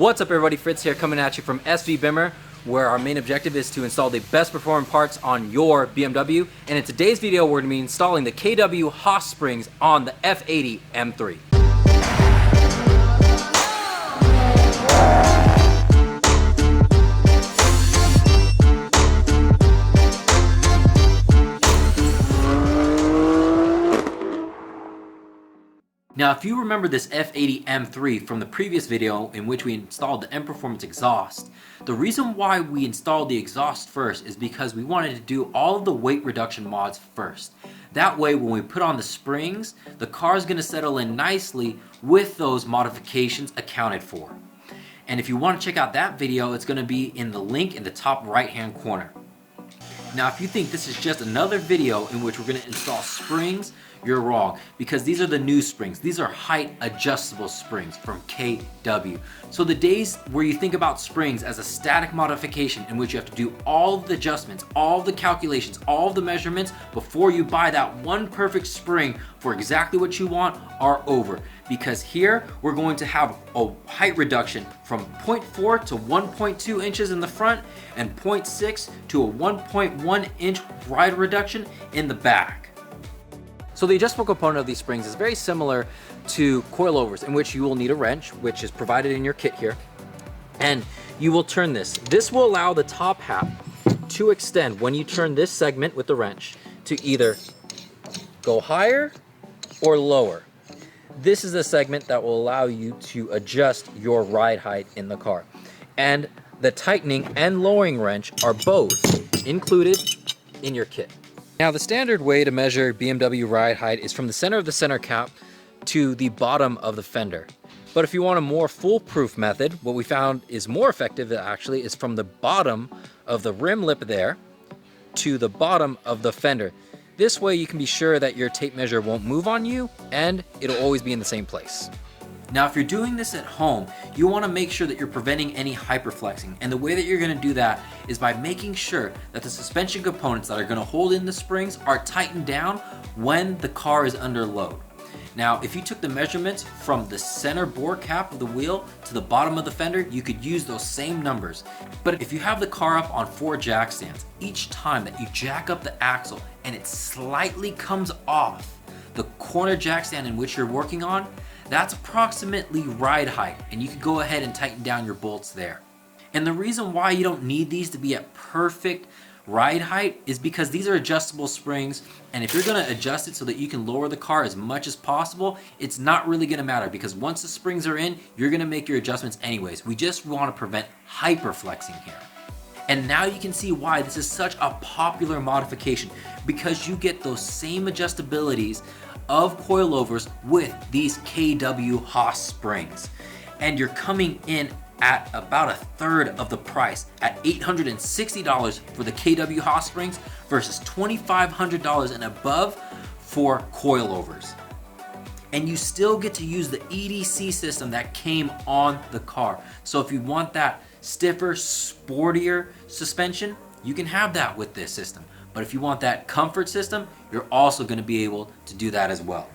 What's up everybody, Fritz here coming at you from SVBimmer, where our main objective is to install the best performing parts on your BMW. And in today's video, we're going to be installing the KW Haas springs on the F80 M3. Now, if you remember this F80 M3 from the previous video in which we installed the M Performance exhaust, the reason why we installed the exhaust first is because we wanted to do all of the weight reduction mods first. That way, when we put on the springs, the car is going to settle in nicely with those modifications accounted for. And if you want to check out that video, it's going to be in the link in the top right hand corner. Now, if you think this is just another video in which we're going to install springs, you're wrong, because these are the new springs. These are height adjustable springs from KW. So the days where you think about springs as a static modification in which you have to do all of the adjustments, all of the calculations, all of the measurements before you buy that one perfect spring for exactly what you want are over. Because here we're going to have a height reduction from 0.4 to 1.2 inches in the front and 0.6 to a 1.1 inch ride reduction in the back. So the adjustable component of these springs is very similar to coilovers, in which you will need a wrench, which is provided in your kit here, and you will turn this. This will allow the top half to extend when you turn this segment with the wrench to either go higher or lower. This is a segment that will allow you to adjust your ride height in the car. And the tightening and lowering wrench are both included in your kit. Now, the standard way to measure BMW ride height is from the center of the center cap to the bottom of the fender. But if you want a more foolproof method, what we found is more effective actually is from the bottom of the rim lip there to the bottom of the fender. This way you can be sure that your tape measure won't move on you and it'll always be in the same place. Now, if you're doing this at home, you want to make sure that you're preventing any hyperflexing. And the way that you're going to do that is by making sure that the suspension components that are going to hold in the springs are tightened down when the car is under load. Now, if you took the measurements from the center bore cap of the wheel to the bottom of the fender, you could use those same numbers. But if you have the car up on 4 jack stands, each time that you jack up the axle and it slightly comes off the corner jack stand in which you're working on, that's approximately ride height, and you can go ahead and tighten down your bolts there. And the reason why you don't need these to be at perfect ride height is because these are adjustable springs, and if you're going to adjust it so that you can lower the car as much as possible, it's not really going to matter, because once the springs are in, you're going to make your adjustments anyways. We just want to prevent hyperflexing here. And now you can see why this is such a popular modification, because you get those same adjustabilities of coilovers with these KW Haas springs. And you're coming in at about a third of the price at $860 for the KW Haas springs versus $2,500 and above for coilovers. And you still get to use the EDC system that came on the car. So if you want that stiffer, sportier suspension, you can have that with this system. But if you want that comfort system, you're also going to be able to do that as well.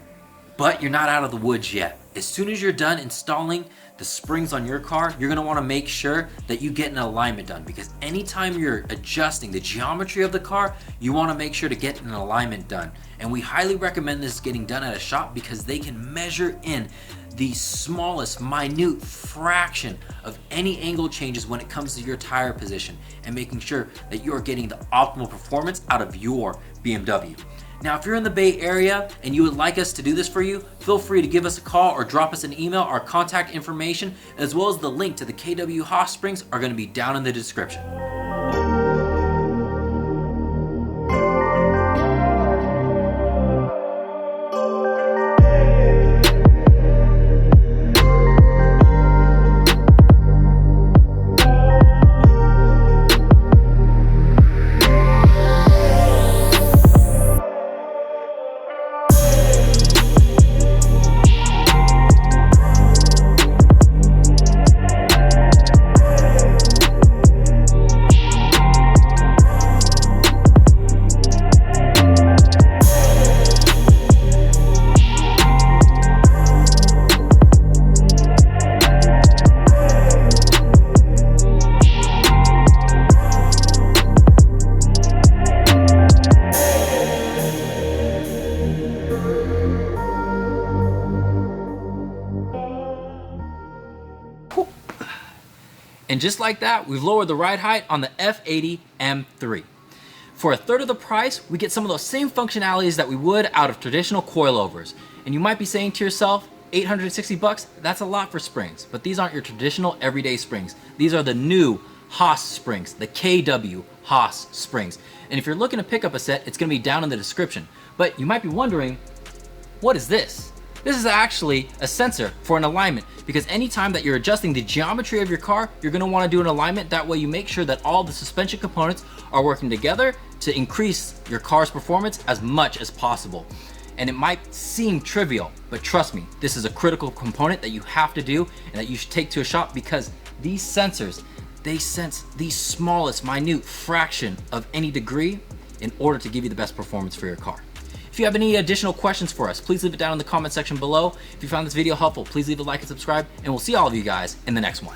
But you're not out of the woods yet. As soon as you're done installing the springs on your car, you're going to want to make sure that you get an alignment done, because anytime you're adjusting the geometry of the car, you want to make sure to get an alignment done. And we highly recommend this getting done at a shop, because they can measure in the smallest minute fraction of any angle changes when it comes to your tire position and making sure that you're getting the optimal performance out of your BMW. Now, if you're in the Bay Area and you would like us to do this for you, feel free to give us a call or drop us an email. Our contact information, as well as the link to the KW Haas springs, are going to be down in the description. And just like that, we've lowered the ride height on the F80 M3. For a third of the price, we get some of those same functionalities that we would out of traditional coilovers. And you might be saying to yourself, 860 bucks, that's a lot for springs. But these aren't your traditional everyday springs. These are the new Haas springs, the KW Haas springs. And if you're looking to pick up a set, it's gonna be down in the description. But you might be wondering, what is this? This is actually a sensor for an alignment, because anytime that you're adjusting the geometry of your car, you're gonna wanna do an alignment. That way you make sure that all the suspension components are working together to increase your car's performance as much as possible. And it might seem trivial, but trust me, this is a critical component that you have to do and that you should take to a shop, because these sensors, they sense the smallest minute fraction of any degree in order to give you the best performance for your car. If you have any additional questions for us, please leave it down in the comment section below. If you found this video helpful, please leave a like and subscribe, and we'll see all of you guys in the next one.